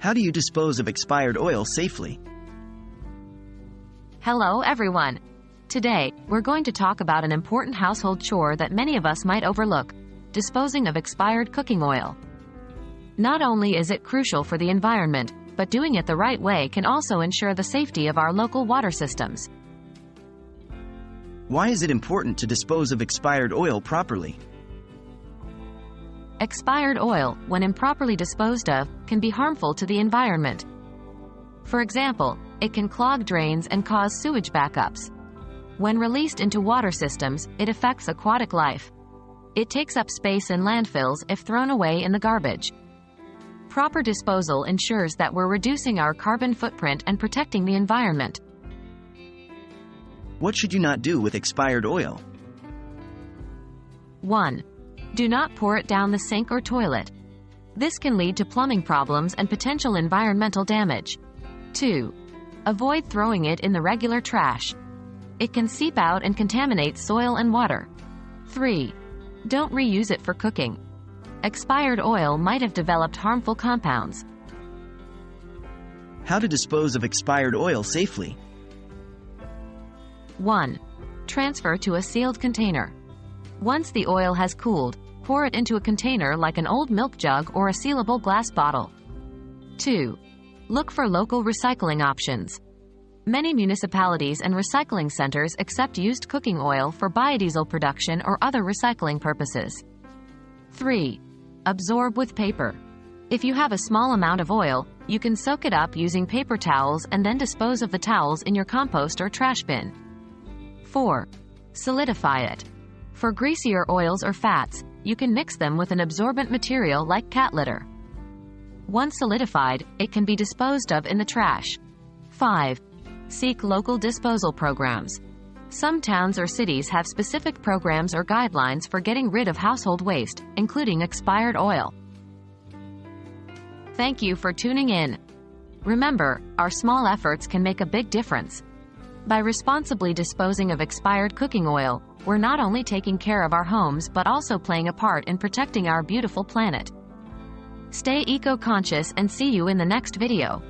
How do you dispose of expired oil safely? Hello everyone. Today, we're going to talk about an important household chore that many of us might overlook: disposing of expired cooking oil. Not only is it crucial for the environment, but doing it the right way can also ensure the safety of our local water systems. Why is it important to dispose of expired oil properly? Expired oil, when improperly disposed of, can be harmful to the environment. For example, it can clog drains and cause sewage backups. When released into water systems, it affects aquatic life. It takes up space in landfills if thrown away in the garbage. Proper disposal ensures that we're reducing our carbon footprint and protecting the environment. What should you not do with expired oil? 1. Do not pour it down the sink or toilet. This can lead to plumbing problems and potential environmental damage. 2. Avoid throwing it in the regular trash. It can seep out and contaminate soil and water. 3. Don't reuse it for cooking. Expired oil might have developed harmful compounds. How to dispose of expired oil safely? 1. Transfer to a sealed container. Once the oil has cooled, pour it into a container like an old milk jug or a sealable glass bottle. 2. Look for local recycling options. Many municipalities and recycling centers accept used cooking oil for biodiesel production or other recycling purposes. 3. Absorb with paper. If you have a small amount of oil, you can soak it up using paper towels and then dispose of the towels in your compost or trash bin. 4. Solidify it. For greasier oils or fats, you can mix them with an absorbent material like cat litter. Once solidified, it can be disposed of in the trash. 5. Seek local disposal programs. Some towns or cities have specific programs or guidelines for getting rid of household waste, including expired oil. Thank you for tuning in. Remember, our small efforts can make a big difference. By responsibly disposing of expired cooking oil, we're not only taking care of our homes but also playing a part in protecting our beautiful planet. Stay eco-conscious and see you in the next video.